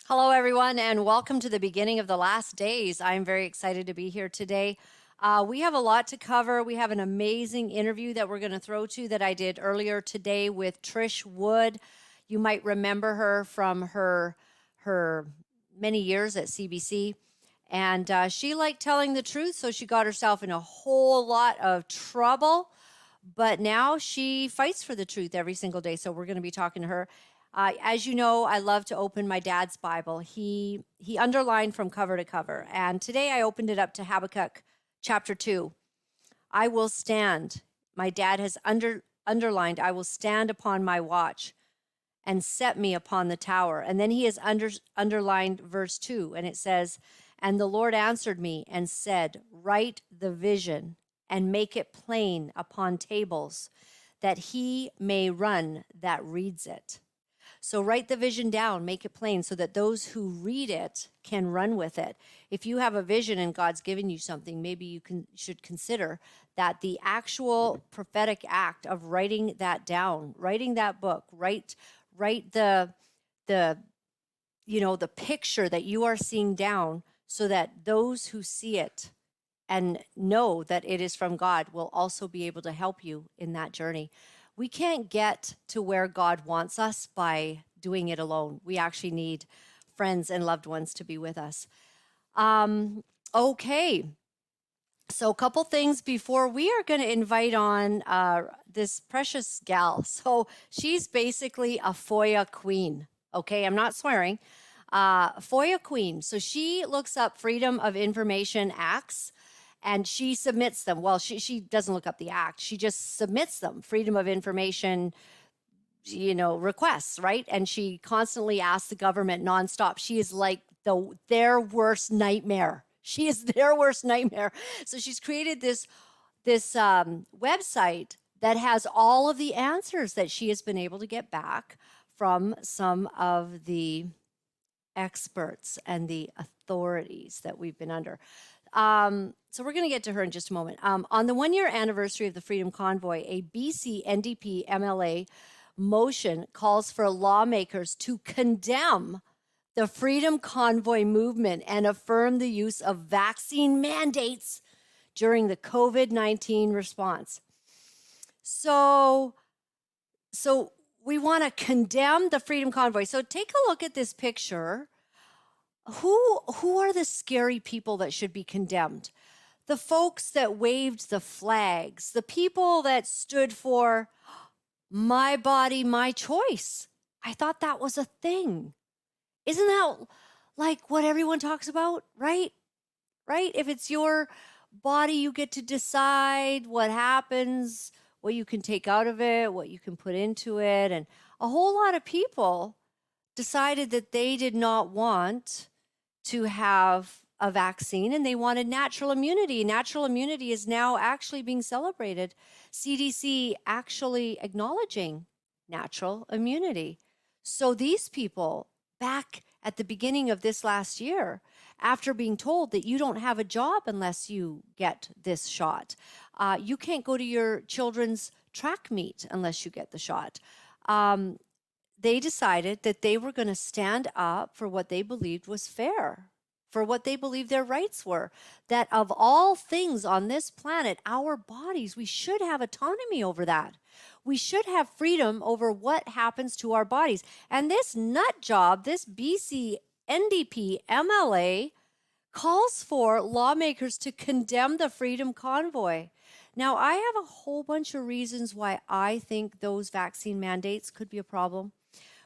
Hello, everyone, and welcome to the beginning of the last days. I'm very excited to be here today. We have a lot to cover. We have an amazing interview that we're going to throw to that I did earlier today with Trish Wood. You might remember her from her many years at CBC. And she liked telling the truth, so she got herself in a whole lot of trouble. But now she fights for the truth every single day. So we're going to be talking to her. As you know, I love to open my dad's Bible. He underlined from cover to cover, and today I opened it up to Habakkuk chapter 2. I will stand. My dad has underlined, I will stand upon my watch and set me upon the tower. And then he has underlined verse 2, and it says, and the Lord answered me and said, write the vision and make it plain upon tables, that he may run that reads it. So write the vision down, make it plain so that those who read it can run with it. If you have a vision and God's given you something, maybe you should consider that the actual prophetic act of writing that down, writing that book, write the the picture that you are seeing down, so that those who see it and know that it is from God will also be able to help you in that journey. We can't get to where God wants us by doing it alone. We actually need friends and loved ones to be with us. Okay. So a couple things before we are going to invite on this precious gal. So she's basically a FOIA queen. Okay, I'm not swearing. FOIA queen. So she looks up Freedom of Information Acts and she submits them. Well, she doesn't look up the act. She just submits them, Freedom of Information, requests, right? And she constantly asks the government nonstop. She is like their worst nightmare. She is their worst nightmare. So she's created this website that has all of the answers that she has been able to get back from some of the experts and the authorities that we've been under. So we're going to get to her in just a moment. On the 1-year anniversary of the Freedom Convoy, a BC NDP MLA motion calls for lawmakers to condemn the Freedom Convoy movement and affirm the use of vaccine mandates during the COVID-19 response. So we want to condemn the Freedom Convoy. So take a look at this picture. Who are the scary people that should be condemned? The folks that waved the flags, the people that stood for my body, my choice. I thought that was a thing. Isn't that like what everyone talks about, right? Right? If it's your body, you get to decide what happens, what you can take out of it, what you can put into it. And a whole lot of people decided that they did not want to have a vaccine and they wanted natural immunity. Natural immunity is now actually being celebrated. CDC actually acknowledging natural immunity. So these people, back at the beginning of this last year, after being told that you don't have a job unless you get this shot, you can't go to your children's track meet unless you get the shot. They decided that they were going to stand up for what they believed was fair, for what they believed their rights were, that of all things on this planet, our bodies, we should have autonomy over that. We should have freedom over what happens to our bodies. And this nut job, this BC NDP MLA, calls for lawmakers to condemn the Freedom Convoy. Now, I have a whole bunch of reasons why I think those vaccine mandates could be a problem.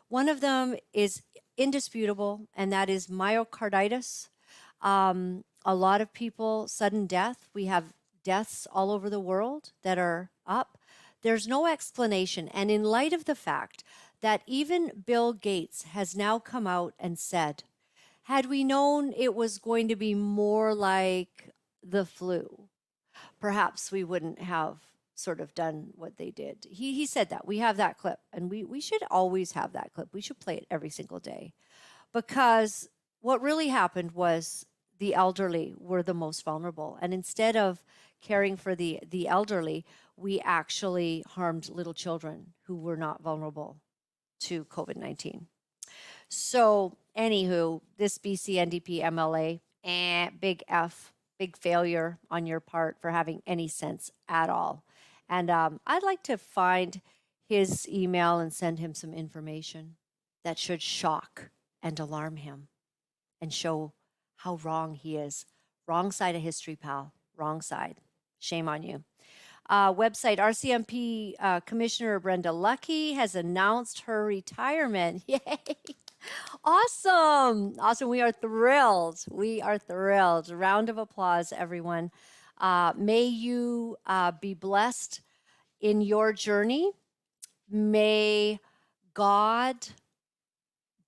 One of them is indisputable, and that is myocarditis. A lot of people, sudden death. We have deaths all over the world that are up. There's no explanation. And in light of the fact that even Bill Gates has now come out and said, had we known it was going to be more like the flu, perhaps we wouldn't have sort of done what they did. He said that. We have that clip, and we should always have that clip. We should play it every single day, because what really happened was the elderly were the most vulnerable. And instead of caring for the elderly, we actually harmed little children who were not vulnerable to COVID-19. So, anywho, this BC NDP MLA, big F, big failure on your part for having any sense at all. And I'd like to find his email and send him some information that should shock and alarm him and show how wrong he is. Wrong side of history, pal. Wrong side. Shame on you. Website RCMP Commissioner Brenda Lucky has announced her retirement. Yay! Awesome. Awesome. We are thrilled. We are thrilled. A round of applause, everyone. May you be blessed in your journey. May God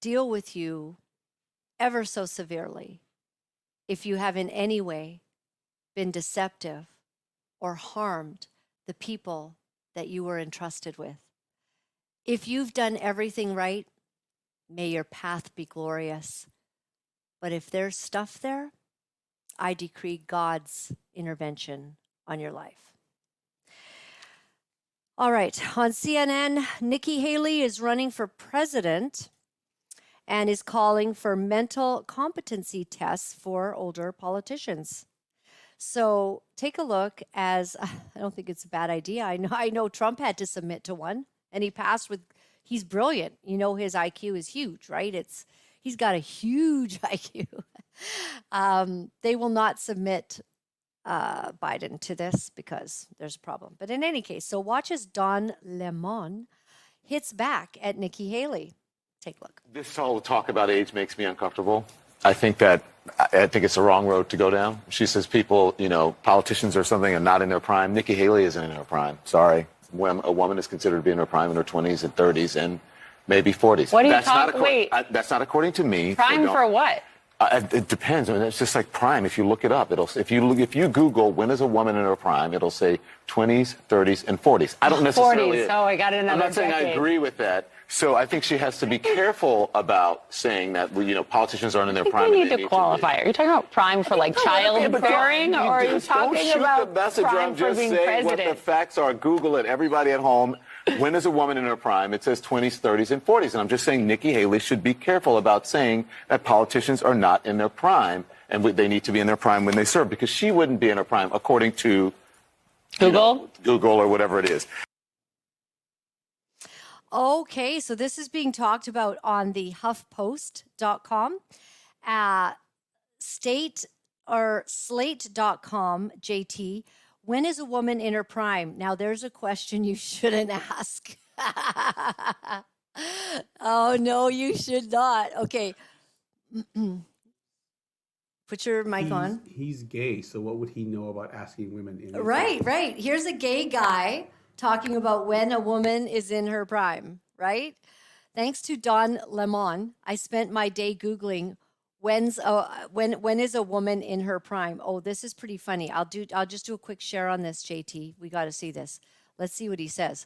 deal with you ever so severely if you have in any way been deceptive or harmed the people that you were entrusted with. If you've done everything right, may your path be glorious. But if there's stuff there, I decree God's intervention on your life. All right, on CNN, Nikki Haley is running for president and is calling for mental competency tests for older politicians. So take a look as, I don't think it's a bad idea. I know Trump had to submit to one and he passed with, he's brilliant. You know, his IQ is huge, right? He's got a huge IQ. They will not submit Biden to this because there's a problem. But in any case, so watch as Don Lemon hits back at Nikki Haley. Take a look. This whole talk about age makes me uncomfortable. I think it's the wrong road to go down. She says people, politicians or something are not in their prime. Nikki Haley isn't in her prime. Sorry. When a woman is considered to be in her prime in her 20s and 30s and maybe 40s. What are you talking? Wait. That's not according to me. Prime for what? It depends. I mean, it's just like prime. If you look it up, if you Google when is a woman in her prime, it'll say 20s, 30s, and 40s. I don't necessarily. 40s. Oh, I got another. I'm not saying decade. I agree with that. So I think she has to be careful about saying that politicians aren't in their prime. You need to qualify. Are you talking about prime for like childbearing, or are you talking about prime for being president? What the facts are. Google it. Everybody at home. When is a woman in her prime? It says 20s, 30s, and 40s. And I'm just saying Nikki Haley should be careful about saying that politicians are not in their prime and they need to be in their prime when they serve, because she wouldn't be in her prime according to Google or whatever it is. Okay, so this is being talked about on the HuffPost.com, Slate.com, JT. When is a woman in her prime? Now, there's a question you shouldn't ask. Oh, no, you should not. Okay. Put your mic on. He's gay, so what would he know about asking women in? Right. Here's a gay guy talking about when a woman is in her prime, right? Thanks to Don Lemon, I spent my day Googling when is a woman in her prime. Oh, this is pretty funny. I'll just do a quick share on this, JT. We got to see this. Let's see what he says.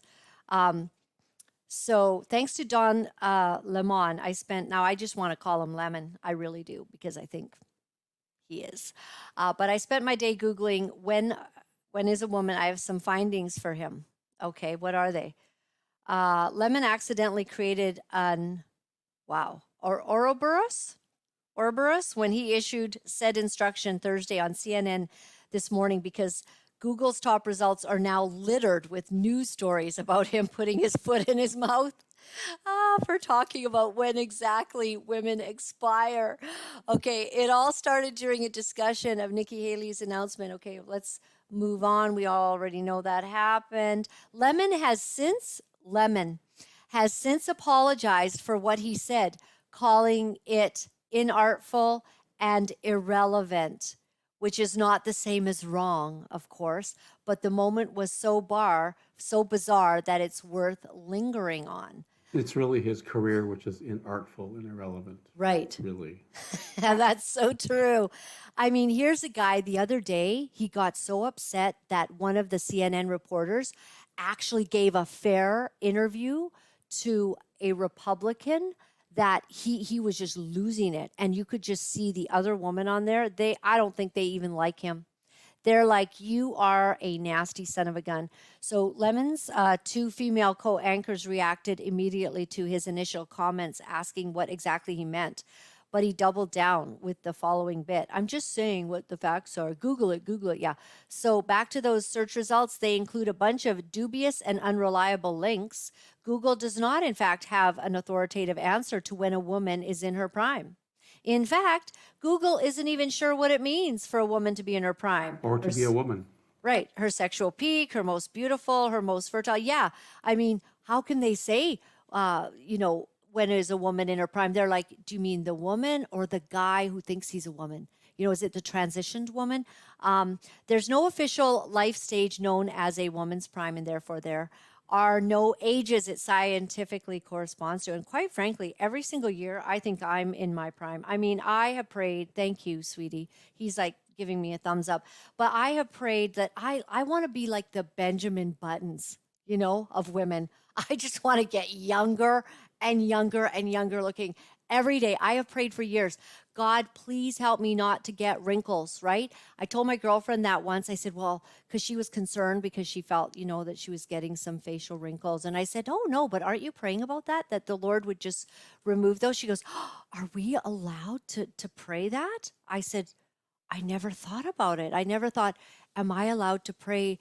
So thanks to Don Lemon, now I just want to call him Lemon. I really do, because I think he is. But I spent my day Googling when is a woman. I have some findings for him. Okay, what are they? Lemon accidentally created Ouroboros when he issued said instruction Thursday on CNN this morning, because Google's top results are now littered with news stories about him putting his foot in his mouth for talking about when exactly women expire. Okay, it all started during a discussion of Nikki Haley's announcement. Okay, let's move on. We already know that happened. Lemon has since apologized for what he said, calling it inartful and irrelevant, which is not the same as wrong, of course, but the moment was so bizarre that it's worth lingering on. It's really his career, which is inartful and irrelevant. Right. Really. That's so true. I mean, here's a guy the other day, he got so upset that one of the CNN reporters actually gave a fair interview to a Republican that he was just losing it. And you could just see the other woman on there. I don't think they even like him. They're like, you are a nasty son of a gun. So Lemon's 2 female co-anchors reacted immediately to his initial comments, asking what exactly he meant. But he doubled down with the following bit. I'm just saying what the facts are. Google it, Google it. Yeah. So back to those search results, they include a bunch of dubious and unreliable links. Google does not, in fact, have an authoritative answer to when a woman is in her prime. In fact, Google isn't even sure what it means for a woman to be in her prime. Or to be a woman. Right. Her sexual peak, her most beautiful, her most fertile. Yeah. I mean, how can they say, when is a woman in her prime? They're like, do you mean the woman or the guy who thinks he's a woman? Is it the transitioned woman? There's no official life stage known as a woman's prime, and therefore there are no ages it scientifically corresponds to. And quite frankly, every single year, I think I'm in my prime. I mean, I have prayed, thank you, sweetie. He's like giving me a thumbs up. But I have prayed that I want to be like the Benjamin Buttons, of women. I just want to get younger and younger and younger looking every day. I have prayed for years. God, please help me not to get wrinkles, right? I told my girlfriend that once. I said, well, because she was concerned because she felt, that she was getting some facial wrinkles. And I said, oh, no, but aren't you praying about that the Lord would just remove those? She goes, oh, are we allowed to pray that? I said, I never thought about it. I never thought, am I allowed to pray,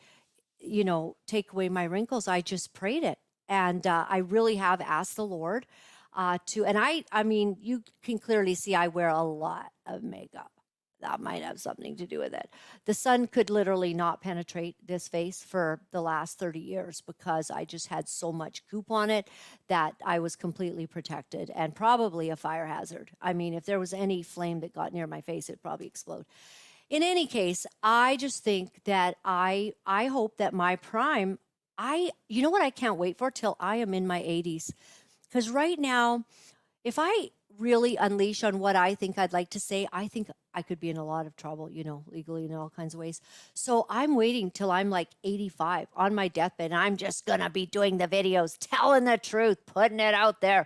take away my wrinkles? I just prayed it. And I really have asked the Lord and I mean, you can clearly see I wear a lot of makeup. That might have something to do with it. The sun could literally not penetrate this face for the last 30 years because I just had so much goop on it that I was completely protected and probably a fire hazard. I mean, if there was any flame that got near my face, it'd probably explode. In any case, I just think that I hope that my prime, you know what I can't wait for? Till I am in my 80s. Because right now, if I really unleash on what I think I'd like to say, I think I could be in a lot of trouble, legally in all kinds of ways. So I'm waiting till I'm like 85 on my deathbed. And I'm just going to be doing the videos, telling the truth, putting it out there,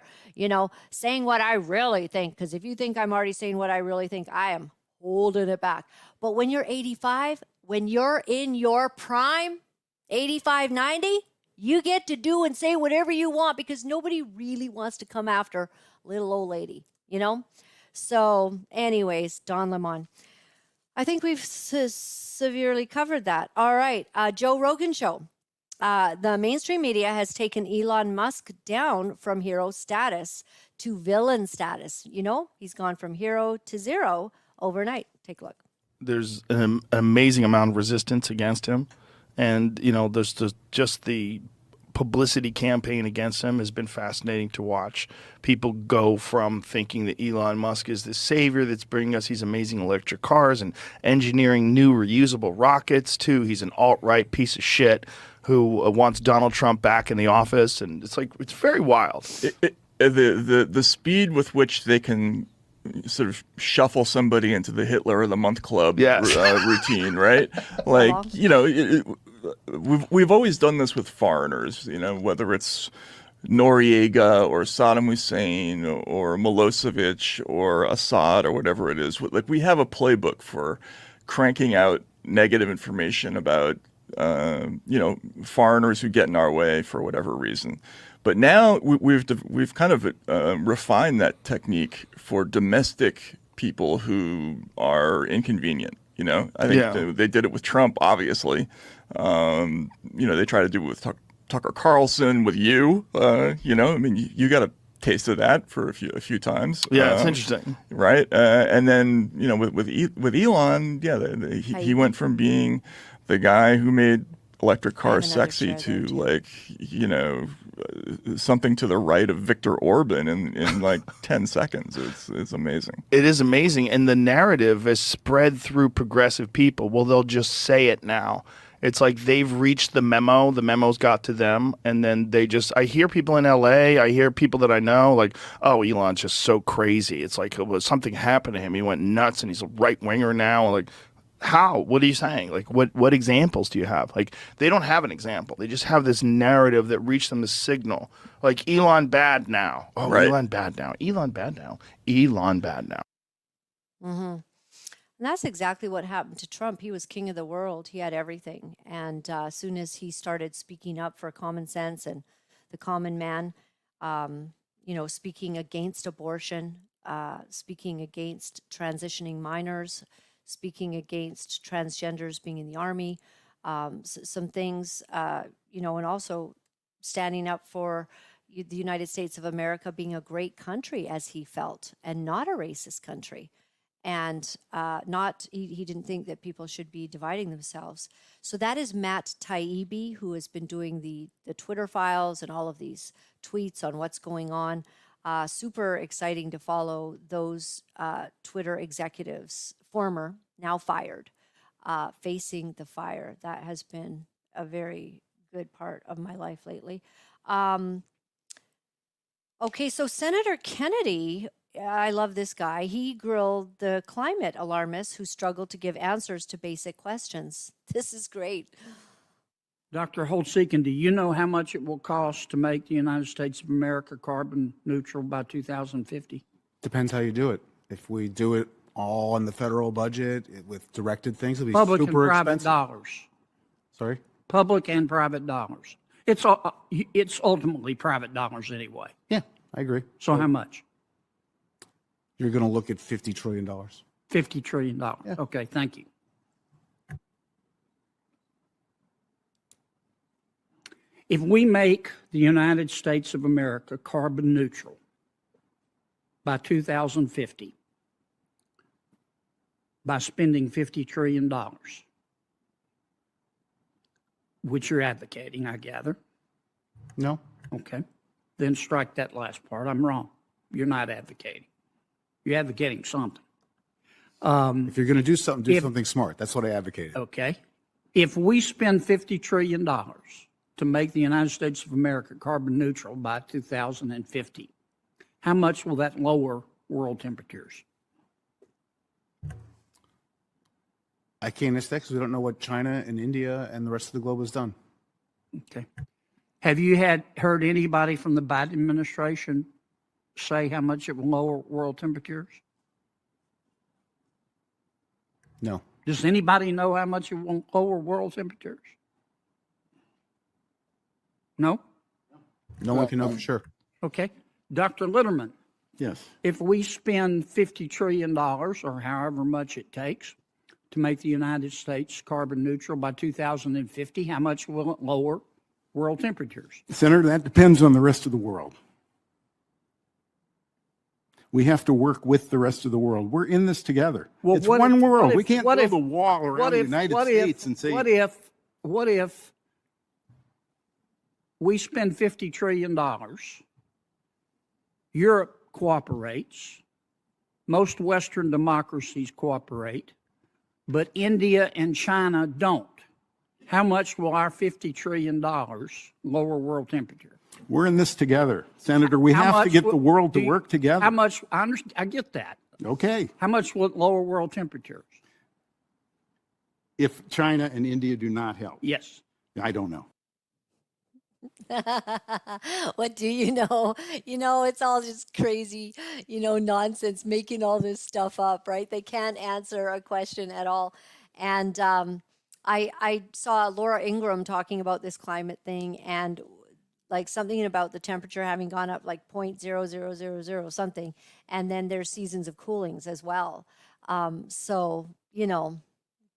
saying what I really think. Because if you think I'm already saying what I really think, I am holding it back. But when you're 85, when you're in your prime, 85, 90, you get to do and say whatever you want because nobody really wants to come after little old lady, So anyways, Don Lemon, I think we've severely covered that. All right. Joe Rogan show. The mainstream media has taken Elon Musk down from hero status to villain status. He's gone from hero to zero overnight. Take a look. There's an amazing amount of resistance against him. And, there's just the publicity campaign against him has been fascinating to watch. People go from thinking that Elon Musk is the savior that's bringing us these amazing electric cars and engineering new reusable rockets to he's an alt-right piece of shit who wants Donald Trump back in the office. And it's very wild. The speed with which they can sort of shuffle somebody into the Hitler of the Month Club routine, right? Like, we've always done this with foreigners, whether it's Noriega or Saddam Hussein or Milosevic or Assad or whatever it is. Like, we have a playbook for cranking out negative information about, foreigners who get in our way for whatever reason. But now we've kind of refined that technique for domestic people who are inconvenient. I think they did it with Trump, obviously. They try to do it with Tucker Carlson, with you. You got a taste of that for a few times. Yeah, it's interesting, right? And then with Elon, he went from being the guy who made electric cars sexy to something to the right of Viktor Orban in like 10 seconds. It's amazing. It is amazing. And the narrative is spread through progressive people. Well, they'll just say it now. It's like they've reached the memo. The memo's got to them. And then I hear people in LA, I hear people that I know like, oh, Elon's just so crazy. It's like something happened to him. He went nuts and he's a right winger now. Like, how? What are you saying? Like, what examples do you have? Like, they don't have an example. They just have this narrative that reached them as signal. Like, Elon bad now. Oh, right. Elon bad now. Elon bad now. Elon bad now. Mm-hmm. And that's exactly what happened to Trump. He was king of the world. He had everything. And as soon as he started speaking up for common sense and the common man, speaking against abortion, speaking against transitioning minors, speaking against transgenders being in the army, some things, and also standing up for the United States of America being a great country, as he felt, and not a racist country. And he didn't think that people should be dividing themselves. So that is Matt Taibbi, who has been doing the Twitter files and all of these tweets on what's going on. Super exciting to follow those Twitter executives, former, now fired, facing the fire. That has been a very good part of my life lately. Okay, so Senator Kennedy, I love this guy. He grilled the climate alarmists who struggled to give answers to basic questions. This is great. Dr. Holtz-Eakin, do you know how much it will cost to make the United States of America carbon neutral by 2050? Depends how you do it. If we do it all in the federal budget with directed things, it'll be Public and super private expensive. dollars. Sorry? Public and private dollars. It's ultimately private dollars anyway. Yeah, I agree. So how much? You're going to look at $50 trillion. $50 trillion. Yeah. Okay, thank you. If we make the United States of America carbon neutral by 2050, by spending $50 trillion, which you're advocating, I gather. No? Okay. Then strike that last part. I'm wrong. You're not advocating. You're advocating something. If you're going to do something, do something smart. That's what I advocated. Okay. If we spend $50 trillion to make the United States of America carbon neutral by 2050, how much will that lower world temperatures? I can't answer that because we don't know what China and India and the rest of the globe has done. Okay. Have you heard anybody from the Biden administration say how much it will lower world temperatures? No. Does anybody know how much it will lower world temperatures? No? No one can know for sure. Okay. Dr. Litterman, Yes. if we spend $50 trillion or however much it takes to make the United States carbon neutral by 2050, how much will it lower world temperatures? Senator, that depends on the rest of the world. We have to work with the rest of the world. We're in this together. Well, it's one world. We can't build if- a wall around the United States and say, what if we spend $50 trillion, Europe cooperates, most Western democracies cooperate, but India and China don't? How much will our $50 trillion lower world temperature? we're in this together. Senator, we have to get the world to work together. How much? I get that. Okay. How much will it lower world temperatures? If China and India do not help. Yes. I don't know. What do you know? It's all just crazy, nonsense, making all this stuff up, right? They can't answer a question at all. And I saw Laura Ingraham talking about this climate thing and like something about the temperature having gone up like 0.0000 something. And then there's seasons of coolings as well. So,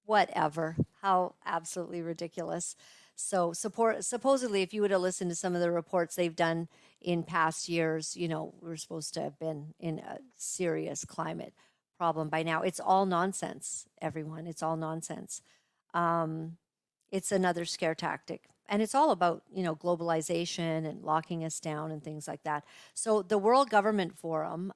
whatever, how absolutely ridiculous. So supposedly, if you would have listened to some of the reports they've done in past years, we're supposed to have been in a serious climate problem by now. It's all nonsense, everyone. It's all nonsense. It's another scare tactic. And it's all about, globalization and locking us down and things like that. So the World Government Forum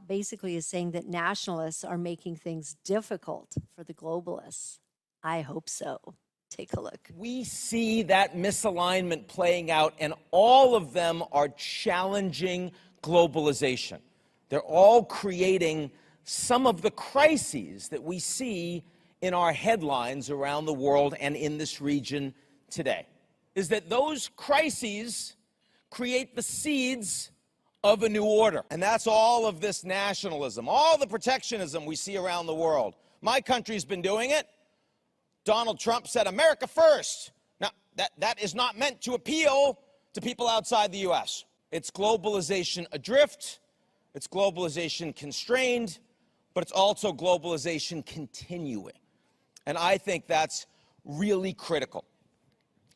basically is saying that nationalists are making things difficult for the globalists. I hope so. Take a look. We see that misalignment playing out, and all of them are challenging globalization. They're all creating some of the crises that we see in our headlines around the world and in this region today. Is that those crises create the seeds of a new order. And that's all of this nationalism, all the protectionism we see around the world. My country's been doing it. Donald Trump said, America first. Now, that is not meant to appeal to people outside the U.S. It's globalization adrift. It's globalization constrained, but it's also globalization continuing. And I think that's really critical.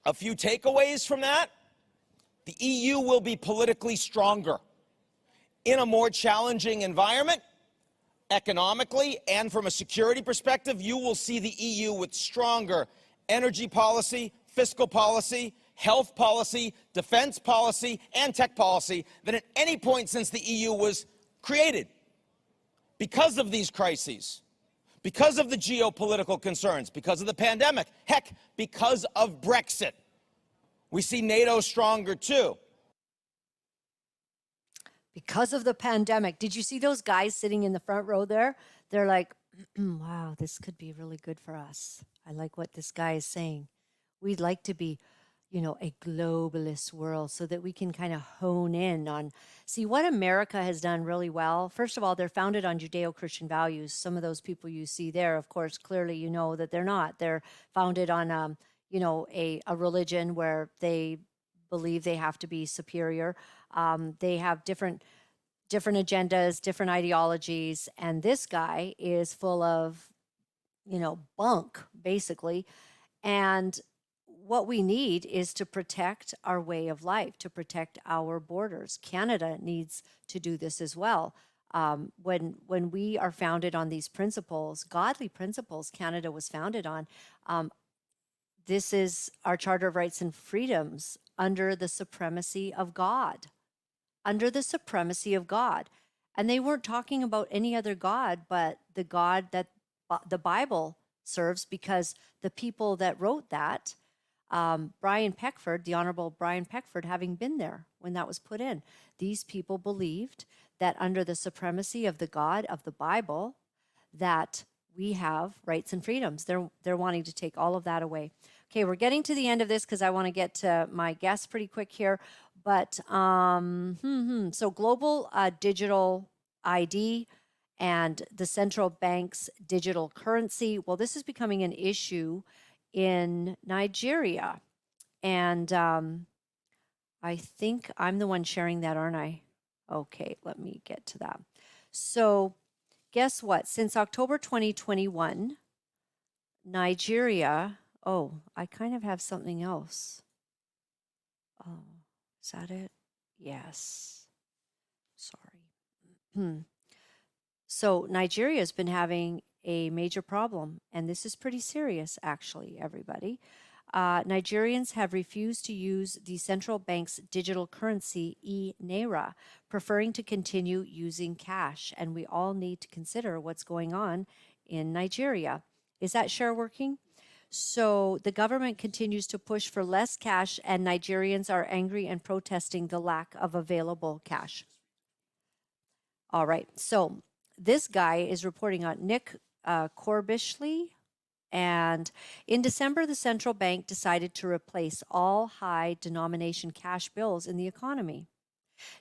A few takeaways from that. The EU will be politically stronger in a more challenging environment, economically and from a security perspective. You will see the EU with stronger energy policy, fiscal policy, health policy, defense policy, and tech policy than at any point since the EU was created. Because of these crises, because of the geopolitical concerns, because of the pandemic, heck, because of Brexit. We see NATO stronger too. Because of the pandemic. Did you see those guys sitting in the front row there? They're like, wow, this could be really good for us. I like what this guy is saying. We'd like to be, a globalist world so that we can kind of hone in on, see what America has done really well. First of all, they're founded on Judeo-Christian values. Some of those people you see there, of course, clearly you know that they're not. They're founded on, a religion where they believe they have to be superior. They have different agendas, different ideologies, and this guy is full of, bunk, basically. And what we need is to protect our way of life, to protect our borders. Canada needs to do this as well. When we are founded on these principles, godly principles, Canada was founded on, this is our Charter of Rights and Freedoms under the supremacy of God. Under the supremacy of God. And they weren't talking about any other God but the God that the Bible serves, because the people that wrote that, Brian Peckford, the Honorable Brian Peckford, having been there when that was put in, these people believed that under the supremacy of the God of the Bible, that we have rights and freedoms. They're wanting to take all of that away. Okay, we're getting to the end of this because I want to get to my guests pretty quick here. But so global digital ID and the central bank's digital currency. Well, this is becoming an issue in Nigeria. And I think I'm the one sharing that, aren't I? Okay, let me get to that. So guess what? Since October 2021, Nigeria, I kind of have something else. Oh, is that it? Yes. Sorry. So Nigeria has been having a major problem, and this is pretty serious, actually, everybody. Nigerians have refused to use the central bank's digital currency, e-Naira, preferring to continue using cash. And we all need to consider what's going on in Nigeria. Is that share working? So the government continues to push for less cash, and Nigerians are angry and protesting the lack of available cash. All right. So this guy is reporting on Nick Corbishley. And in December, the central bank decided to replace all high denomination cash bills in the economy,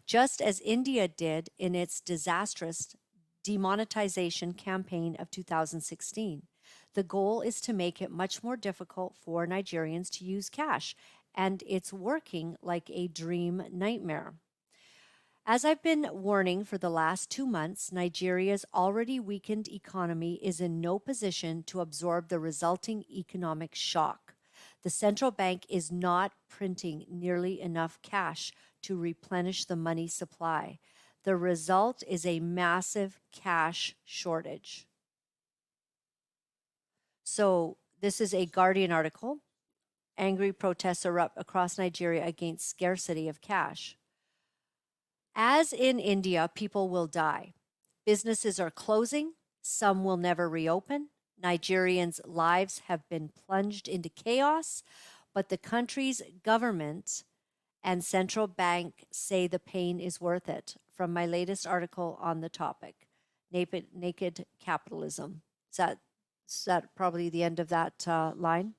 just as India did in its disastrous demonetization campaign of 2016. The goal is to make it much more difficult for Nigerians to use cash, and it's working like a dream nightmare. As I've been warning for the last 2 months, Nigeria's already weakened economy is in no position to absorb the resulting economic shock. The central bank is not printing nearly enough cash to replenish the money supply. The result is a massive cash shortage. So this is a Guardian article. Angry protests erupt across Nigeria against scarcity of cash. As in India, people will die. Businesses are closing. Some will never reopen. Nigerians' lives have been plunged into chaos, but the country's government and central bank say the pain is worth it. From my latest article on the topic, Naked Capitalism. Is that probably the end of that line?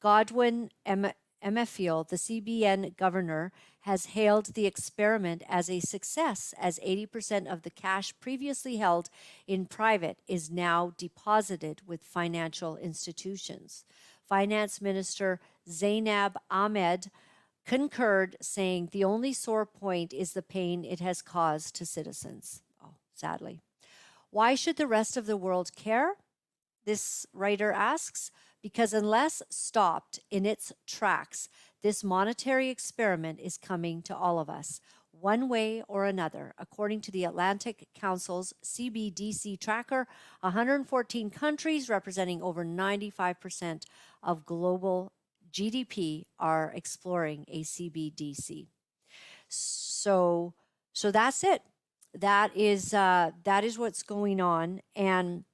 Godwin Field, the CBN governor, has hailed the experiment as a success, as 80% of the cash previously held in private is now deposited with financial institutions. Finance Minister Zainab Ahmed concurred, saying the only sore point is the pain it has caused to citizens. Oh, sadly. Why should the rest of the world care? This writer asks, because unless stopped in its tracks, this monetary experiment is coming to all of us, one way or another. According to the Atlantic Council's CBDC tracker, 114 countries representing over 95% of global GDP are exploring a CBDC. So that's it. That is what's going on. And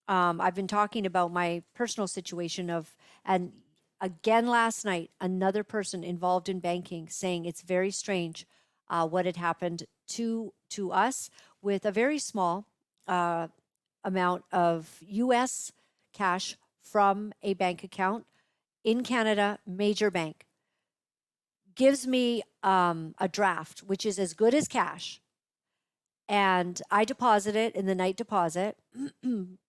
I've been talking about my personal situation and again last night, another person involved in banking saying it's very strange what had happened to us with a very small amount of U.S. cash from a bank account in Canada, major bank. Gives me a draft, which is as good as cash. And I deposit it in the night deposit.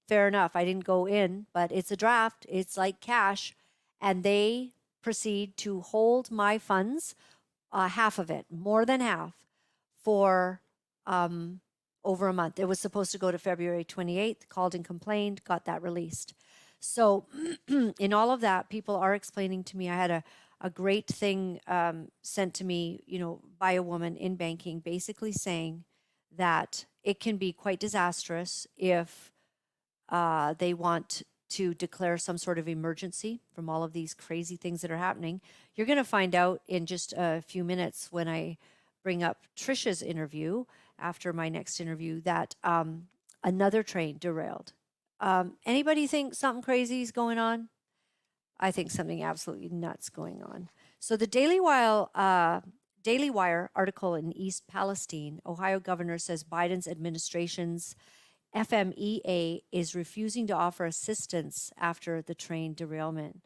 Fair enough. I didn't go in, but it's a draft. It's like cash. And they proceed to hold my funds, half of it, more than half, for over a month. It was supposed to go to February 28th, called and complained, got that released. So in all of that, people are explaining to me, I had a great thing sent to me, by a woman in banking, basically saying that it can be quite disastrous if they want to declare some sort of emergency from all of these crazy things that are happening. You're going to find out in just a few minutes when I bring up Trisha's interview after my next interview that another train derailed. Anybody think something crazy is going on? I think something absolutely nuts going on. So the Daily Wire article in East Palestine, Ohio governor says Biden's administration's FMEA is refusing to offer assistance after the train derailment.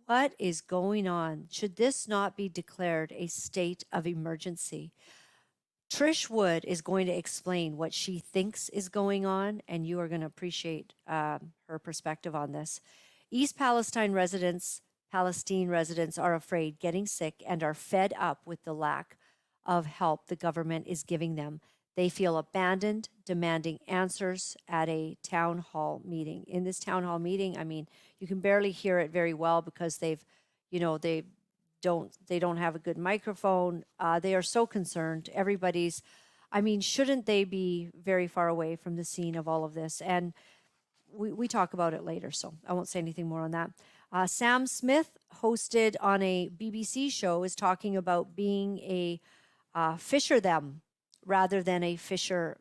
What is going on? Should this not be declared a state of emergency? Trish Wood is going to explain what she thinks is going on, and you are going to appreciate her perspective on this. East Palestine residents are afraid, getting sick, and are fed up with the lack of help the government is giving them. They feel abandoned, demanding answers at a town hall meeting. In this town hall meeting, I mean, you can barely hear it very well because they don't have a good microphone. They are so concerned. Shouldn't they be very far away from the scene of all of this? And we talk about it later, so I won't say anything more on that. Sam Smith, hosted on a BBC show, is talking about being a fisher them rather than a fisherman.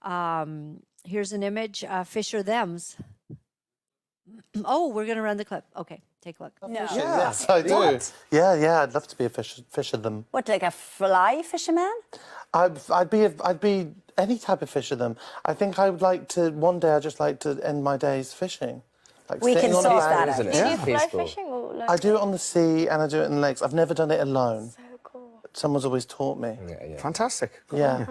Here's an image, fisher thems. Oh, we're going to run the clip. Okay, take a look. No. Yes, I do. What? Yeah, I'd love to be a fisher them. What, like a fly fisherman? I'd be any type of fisher them. I think I would like to, one day I'd just like to end my days fishing. Like we can sort that out. Do you fly fishing? Or like I do it on the sea and I do it in lakes. I've never done it alone. So cool. Someone's always taught me. Yeah. Fantastic. Yeah.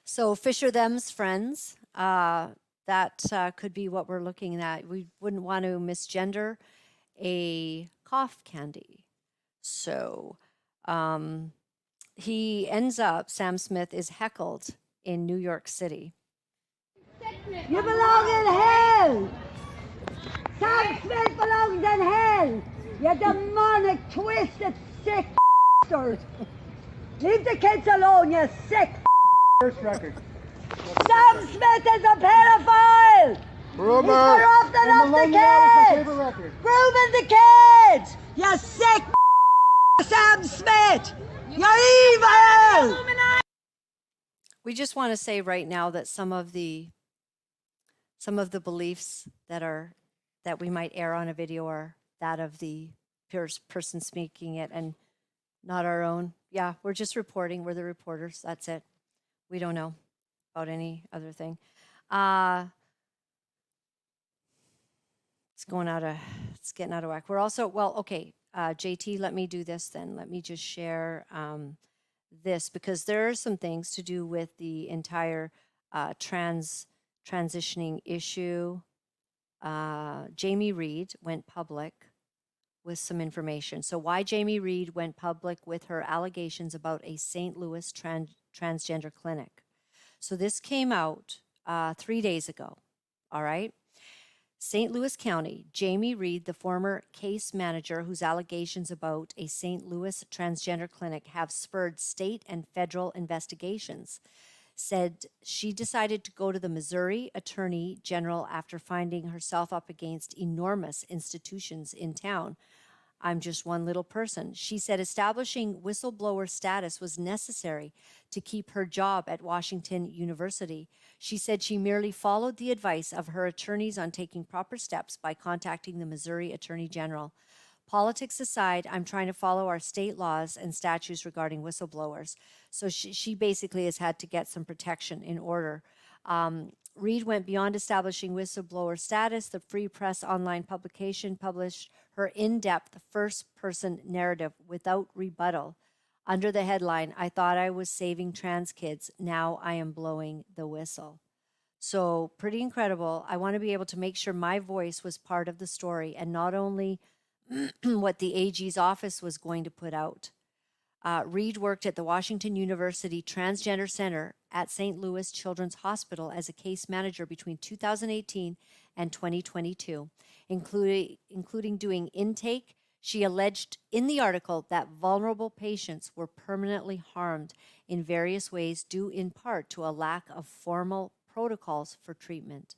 So fisher them's friends. That could be what we're looking at. We wouldn't want to misgender a cough candy. So he ends up, Sam Smith is heckled in New York City. You belong in hell! Sam Smith belongs in hell! You demonic, twisted, sick bastard! Leave the kids alone, you sick First record. Sam Smith is a pedophile! Rumor. He's corrupting off the kids! Grooming the kids! You sick Sam Smith! You're evil! We just want to say right now that some of the beliefs that we might air on a video are that of the person speaking it and not our own. Yeah, we're just reporting. We're the reporters. That's it. We don't know about any other thing. it's getting out of whack. We're also, well, okay, JT, let me do this then. Let me just share this, because there are some things to do with the entire transitioning issue. Jamie Reed went public with some information. So why Jamie Reed went public with her allegations about a St. Louis transgender clinic. So this came out 3 days ago, all right? St. Louis County, Jamie Reed, the former case manager whose allegations about a St. Louis transgender clinic have spurred state and federal investigations, said she decided to go to the Missouri Attorney General after finding herself up against enormous institutions in town. I'm just one little person. She said establishing whistleblower status was necessary to keep her job at Washington University. She said she merely followed the advice of her attorneys on taking proper steps by contacting the Missouri Attorney General. Politics aside, I'm trying to follow our state laws and statutes regarding whistleblowers. So she basically has had to get some protection in order. Reed went beyond establishing whistleblower status. The Free Press online publication published her in-depth first-person narrative without rebuttal under the headline, "I thought I was saving trans kids. Now I am blowing the whistle." So pretty incredible. I want to be able to make sure my voice was part of the story and not only what the AG's office was going to put out. Reed worked at the Washington University Transgender Center at St. Louis Children's Hospital as a case manager between 2018 and 2022, including doing intake. She alleged in the article that vulnerable patients were permanently harmed in various ways due in part to a lack of formal protocols for treatment.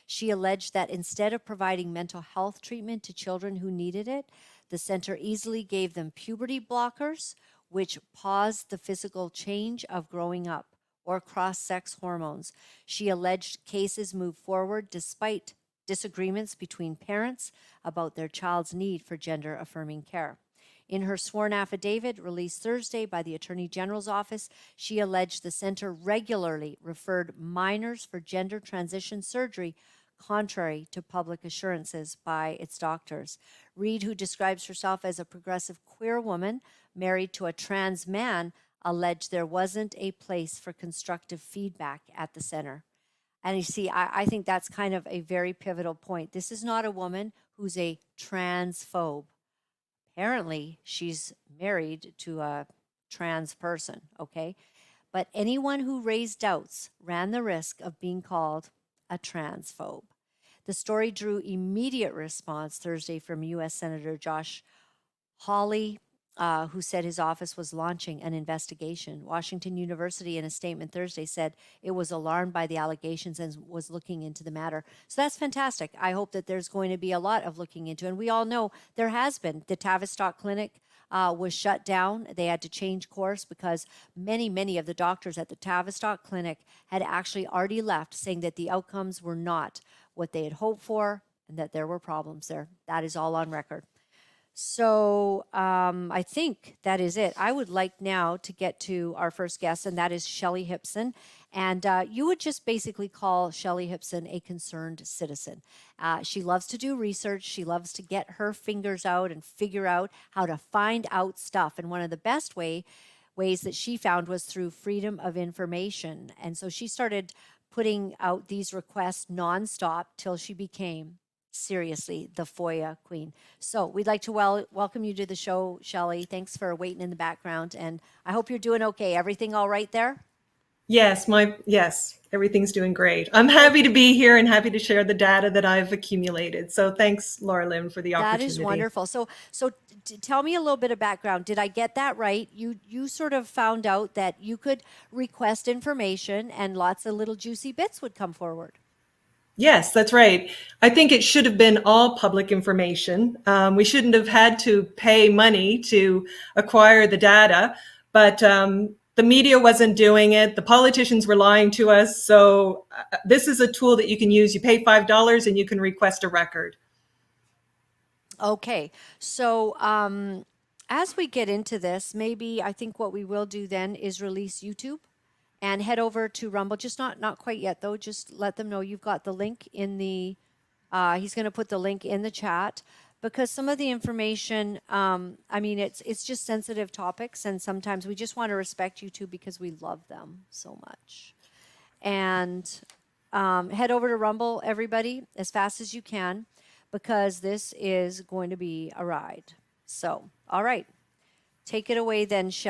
She alleged that instead of providing mental health treatment to children who needed it, the center easily gave them puberty blockers, which paused the physical change of growing up, or cross-sex hormones. She alleged cases moved forward despite disagreements between parents about their child's need for gender-affirming care. In her sworn affidavit released Thursday by the Attorney General's office, she alleged the center regularly referred minors for gender transition surgery, contrary to public assurances by its doctors. Reed, who describes herself as a progressive queer woman married to a trans man, alleged there wasn't a place for constructive feedback at the center. And you see, I think that's kind of a very pivotal point. This is not a woman who's a transphobe. Apparently, she's married to a trans person, okay? But anyone who raised doubts ran the risk of being called a transphobe. The story drew immediate response Thursday from U.S. Senator Josh Hawley, who said his office was launching an investigation. Washington University, in a statement Thursday, said it was alarmed by the allegations and was looking into the matter. So that's fantastic. I hope that there's going to be a lot of looking into, and we all know there has been. The Tavistock Clinic was shut down. They had to change course because many of the doctors at the Tavistock Clinic had actually already left, saying that the outcomes were not what they had hoped for and that there were problems there. That is all on record. So I think that is it. I would like now to get to our first guest, and that is Shelly Hipson. And you would just basically call Shelly Hipson a concerned citizen. She loves to do research. She loves to get her fingers out and figure out how to find out stuff. And one of the best ways that she found was through freedom of information. And so she started putting out these requests nonstop till she became, seriously, the FOIA queen. So we'd like to welcome you to the show, Shelly. Thanks for waiting in the background, and I hope you're doing okay. Everything all right there? Yes, everything's doing great. I'm happy to be here and happy to share the data that I've accumulated. So thanks, Laura-Lynn, for the opportunity. That is wonderful. So tell me a little bit of background. Did I get that right? You sort of found out that you could request information and lots of little juicy bits would come forward. Yes, that's right. I think it should have been all public information. We shouldn't have had to pay money to acquire the data, but the media wasn't doing it. The politicians were lying to us. So this is a tool that you can use. You pay $5 and you can request a record. Okay. So as we get into this, maybe I think what we will do then is release YouTube and head over to Rumble. Just not quite yet, though. Just let them know you've got the link in the He's going to put the link in the chat because some of the information, I mean, it's just sensitive topics, and sometimes we just want to respect you two because we love them so much. And head over to Rumble, everybody, as fast as you can, because this is going to be a ride. So, all right, take it away then, Shelly.